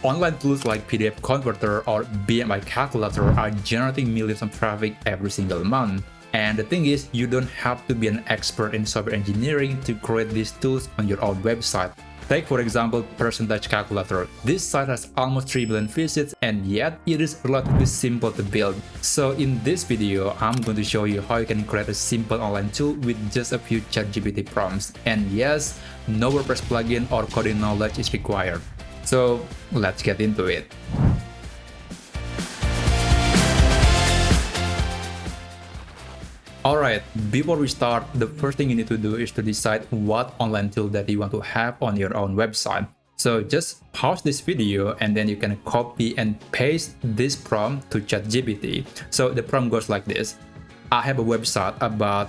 Online tools like PDF Converter or BMI Calculator are generating millions of traffic every single month. And the thing is, you don't have to be an expert in software engineering to create these tools on your own website. Take for example Percentage Calculator. This site has almost 3 billion visits and yet it is relatively simple to build. So in this video, I'm going to show you how you can create a simple online tool with just a few ChatGPT prompts. And yes, no WordPress plugin or coding knowledge is required. So let's get into it. Alright, before we start, the first thing you need to do is to decide what online tool that you want to have on your own website. So just pause this video and then you can copy and paste this prompt to ChatGPT. So the prompt goes like this. I have a website about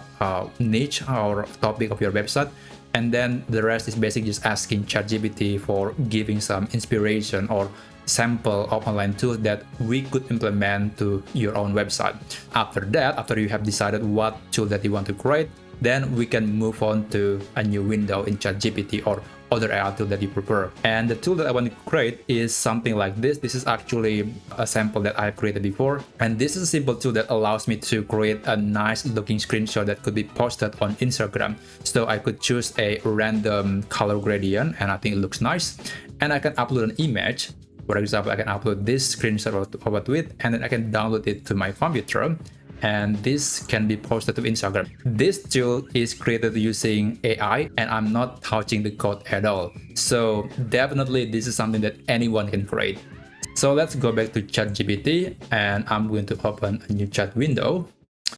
niche or topic of your website, and then the rest is basically just asking ChatGPT for giving some inspiration or sample of online tools that we could implement to your own website. After that, after you have decided what tool that you want to create, then we can move on to a new window in ChatGPT or other AI tool that you prefer. And the tool that I want to create is something like this. This is actually a sample that I've created before. And this is a simple tool that allows me to create a nice looking screenshot that could be posted on Instagram. So I could choose a random color gradient and I think it looks nice. And I can upload an image. For example, I can upload this screenshot of a tweet and then I can download it to my computer. And this can be posted to Instagram. This tool is created using AI and I'm not touching the code at all. So definitely this is something that anyone can create. So let's go back to ChatGPT and I'm going to open a new chat window.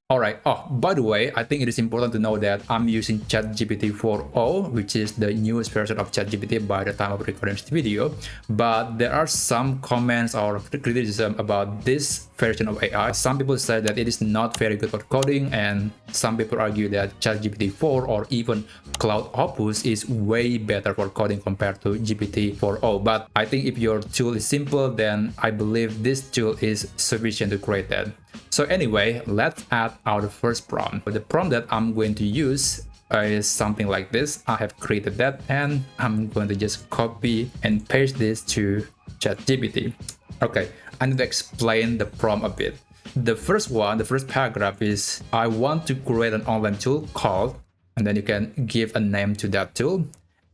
Alright, by the way, I think it is important to know that I'm using ChatGPT 4.0, which is the newest version of ChatGPT by the time of recording this video. But there are some comments or criticism about this version of AI. Some people say that it is not very good for coding, and some people argue that ChatGPT 4 or even Cloud Opus is way better for coding compared to GPT 4.0. But I think if your tool is simple, then I believe this tool is sufficient to create that. So anyway, let's add our first prompt. The prompt that I'm going to use is something like this. I have created that and I'm going to just copy and paste this to ChatGPT. Okay, I need to explain the prompt a bit. The first paragraph is I want to create an online tool called, and then you can give a name to that tool.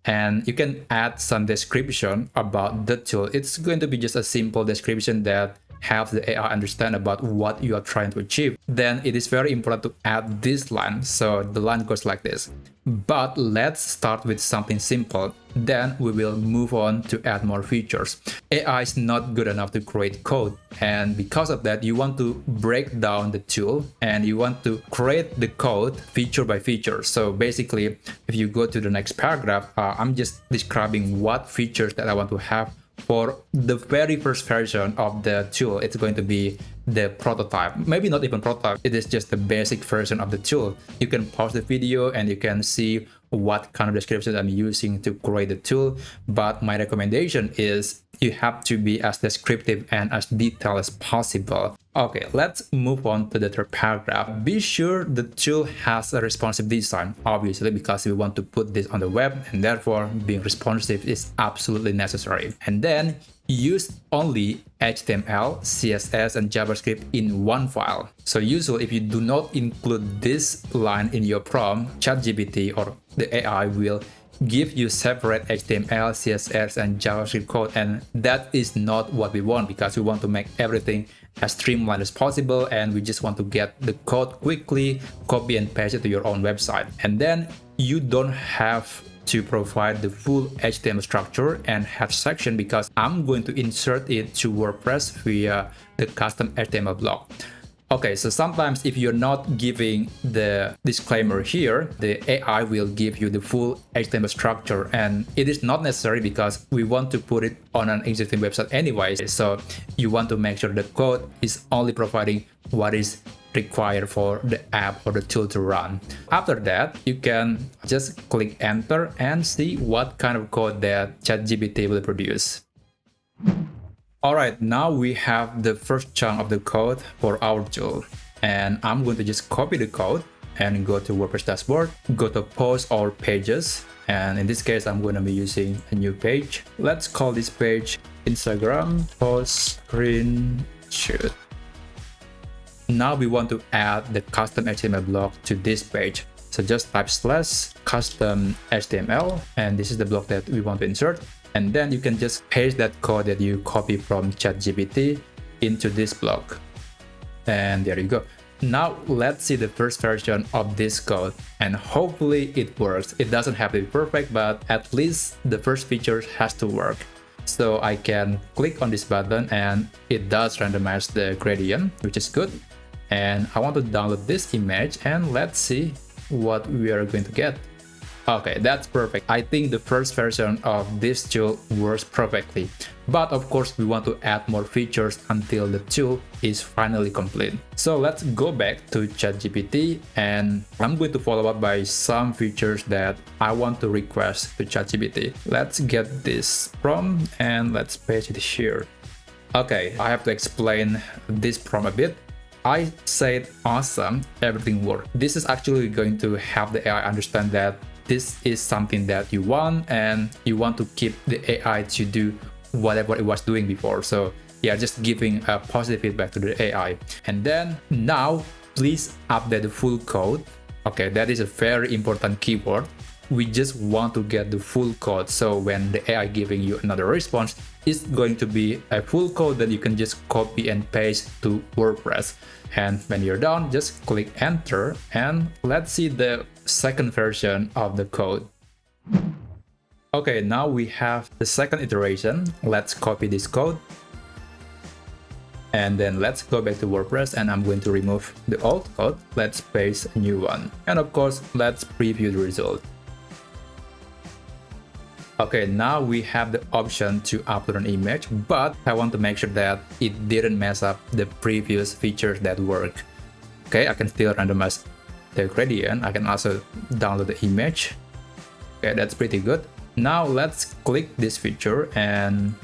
And you can add some description about the tool. It's going to be just a simple description that helps the AI understand about what you are trying to achieve. Then it is very important to add this line. So the line goes like this. But let's start with something simple. Then we will move on to add more features. AI is not good enough to create code. And because of that, you want to break down the tool and you want to create the code feature by feature. So basically, if you go to the next paragraph, I'm just describing what features that I want to have for the very first version of the tool. It's going to be the prototype, maybe not even prototype, it is just the basic version of the tool. You can pause the video and you can see what kind of descriptions I'm using to create the tool. But my recommendation is you have to be as descriptive and as detailed as possible. Okay, let's move on to the third paragraph. Be sure the tool has a responsive design, obviously, because we want to put this on the web and therefore being responsive is absolutely necessary. And then use only HTML, CSS, and JavaScript in one file. So usually if you do not include this line in your prompt, ChatGPT or the AI will give you separate HTML, CSS, and JavaScript code, and that is not what we want because we want to make everything as streamlined as possible and we just want to get the code quickly, copy and paste it to your own website. And then you don't have to provide the full HTML structure and head section because I'm going to insert it to WordPress via the custom HTML block. Okay, so sometimes if you're not giving the disclaimer here, the AI will give you the full HTML structure, and it is not necessary because we want to put it on an existing website anyway. So you want to make sure the code is only providing what is required for the app or the tool to run. After that, you can just click enter and see what kind of code that ChatGPT will produce. Alright, now we have the first chunk of the code for our tool, and I'm going to just copy the code and go to WordPress dashboard, go to post or pages, And in this case, I'm going to be using a new page. Let's call this page Instagram post screenshot. Now we want to add the custom HTML block to this page. So just type / custom HTML, and this is the block that we want to insert. And then you can just paste that code that you copy from ChatGPT into this block. And there you go. Now let's see the first version of this code, and hopefully it works. It doesn't have to be perfect, but at least the first feature has to work. So I can click on this button and it does randomize the gradient, which is good. And I want to download this image, and let's see what we are going to get. Okay, that's perfect. I think the first version of this tool works perfectly. But of course, we want to add more features until the tool is finally complete. So let's go back to ChatGPT, and I'm going to follow up by some features that I want to request to ChatGPT. Let's get this prompt and let's paste it here. Okay, I have to explain this prompt a bit. I said awesome, everything worked. This is actually going to help the AI understand that this is something that you want, and you want to keep the AI to do whatever it was doing before. So yeah, just giving a positive feedback to the AI. And then now please update the full code. Okay, that is a very important keyword. We just want to get the full code, so when the AI giving you another response, it's going to be a full code that you can just copy and paste to WordPress. And when you're done, just click enter, and let's see the second version of the code. Okay, now we have the second iteration. Let's copy this code, and then let's go back to WordPress, and I'm going to remove the old code. Let's paste a new one, and of course let's preview the result. Okay, now we have the option to upload an image, but I want to make sure that it didn't mess up the previous features that work. Okay, I can still randomize the gradient. I can also download the image. Okay, that's pretty good. Now let's click this feature, and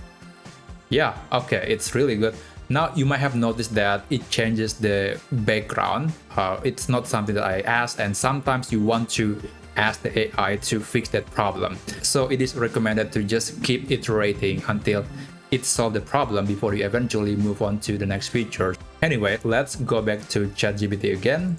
yeah, okay, it's really good. Now you might have noticed that it changes the background. It's not something that I asked, and sometimes you want to ask the AI to fix that problem. So it is recommended to just keep iterating until it solves the problem before you eventually move on to the next feature. Anyway, let's go back to ChatGPT again,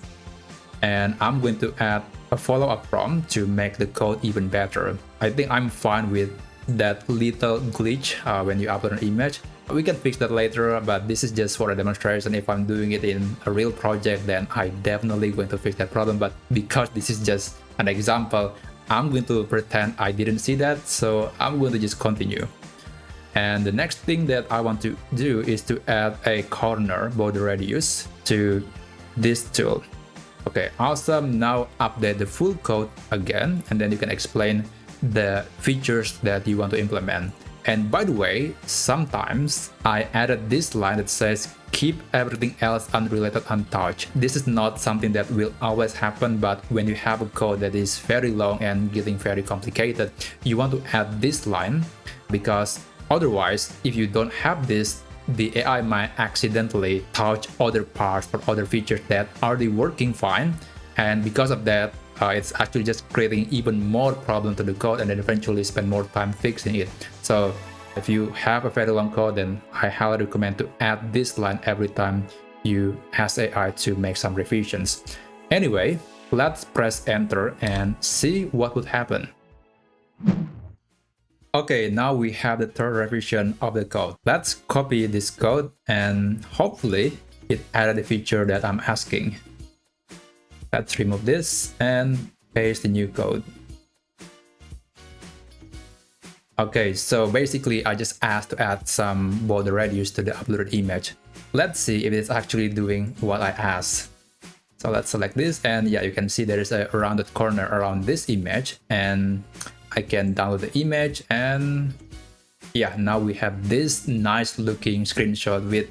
and I'm going to add a follow-up prompt to make the code even better. I think I'm fine with that little glitch when you upload an image. We can fix that later, but this is just for a demonstration. If I'm doing it in a real project, then I definitely going to fix that problem. But because this is just an example, I'm going to pretend I didn't see that, so I'm going to just continue. And the next thing that I want to do is to add a corner border radius to this tool. Okay, awesome. Now update the full code again, and then you can explain the features that you want to implement. And by the way, sometimes I added this line that says keep everything else unrelated untouched. This is not something that will always happen, but when you have a code that is very long and getting very complicated, you want to add this line, because otherwise, if you don't have this, the AI might accidentally touch other parts or other features that are already working fine, and because of that, it's actually just creating even more problem to the code, and then eventually spend more time fixing it. So if you have a very long code, then I highly recommend to add this line every time you ask AI to make some revisions. Anyway, let's press enter and see what would happen. Okay, now we have the third revision of the code. Let's copy this code, and hopefully it added the feature that I'm asking. Let's remove this and paste the new code. Okay, so basically I just asked to add some border radius to the uploaded image. Let's see if it's actually doing what I asked. So let's select this, and yeah, you can see there is a rounded corner around this image, and I can download the image, and yeah, now we have this nice looking screenshot with,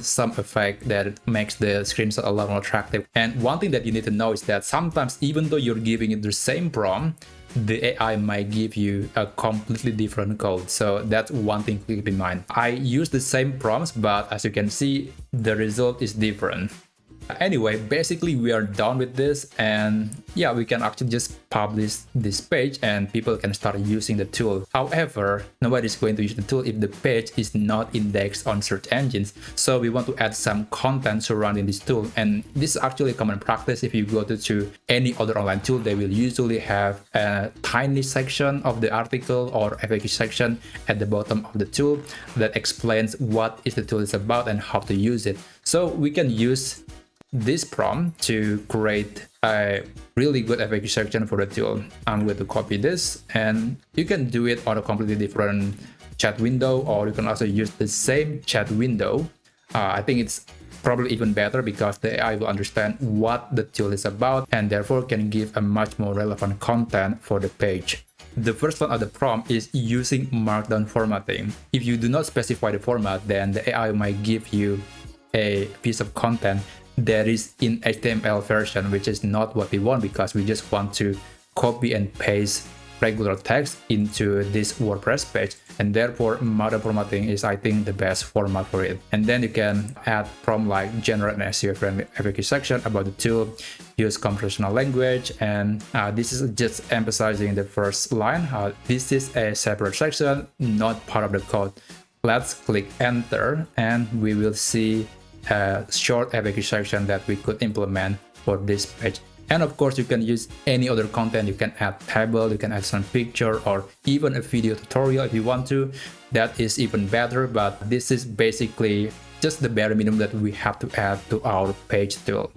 some effect that makes the screenshot a lot more attractive. And one thing that you need to know is that sometimes, even though you're giving it the same prompt, the AI might give you a completely different code. So that's one thing to keep in mind. I use the same prompts, but as you can see, the result is different. Anyway, basically we are done with this, and yeah, we can actually just publish this page and people can start using the tool. However, nobody's going to use the tool if the page is not indexed on search engines. So we want to add some content surrounding this tool, and this is actually a common practice. If you go to any other online tool, they will usually have a tiny section of the article or FAQ section at the bottom of the tool that explains what is the tool is about and how to use it. So we can use this prompt to create a really good FAQ section for the tool. I'm going to copy this, and you can do it on a completely different chat window, or you can also use the same chat window. I think it's probably even better because the AI will understand what the tool is about and therefore can give a much more relevant content for the page. The first one of the prompt is using markdown formatting. If you do not specify the format, then the AI might give you a piece of content that is in HTML version, which is not what we want, because we just want to copy and paste regular text into this WordPress page, and therefore markdown formatting is, I think, the best format for it. And then you can add prompt like generate an SEO friendly FAQ section about the tool, use conversational language, and this is just emphasizing the first line. This is a separate section, not part of the code. Let's click enter, and we will see a short FAQ section that we could implement for this page. And of course, you can use any other content. You can add table, you can add some picture, or even a video tutorial if you want to. That is even better, but this is basically just the bare minimum that we have to add to our page tool.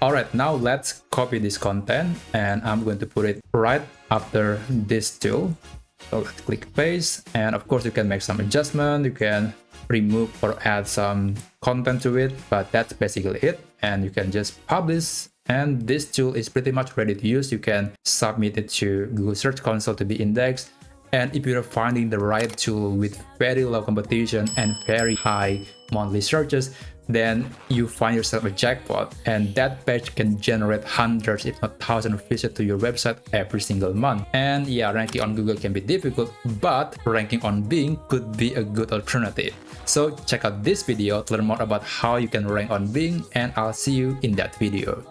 Alright, now let's copy this content, and I'm going to put it right after this tool. So let's click paste, and of course you can make some adjustment, you can remove or add some content to it, but that's basically it. And you can just publish, and this tool is pretty much ready to use. You can submit it to Google Search Console to be indexed. And if you're finding the right tool with very low competition and very high monthly searches, then you find yourself a jackpot, and that page can generate hundreds if not thousands of visits to your website every single month. And yeah, ranking on Google can be difficult, but ranking on Bing could be a good alternative. So check out this video to learn more about how you can rank on Bing, and I'll see you in that video.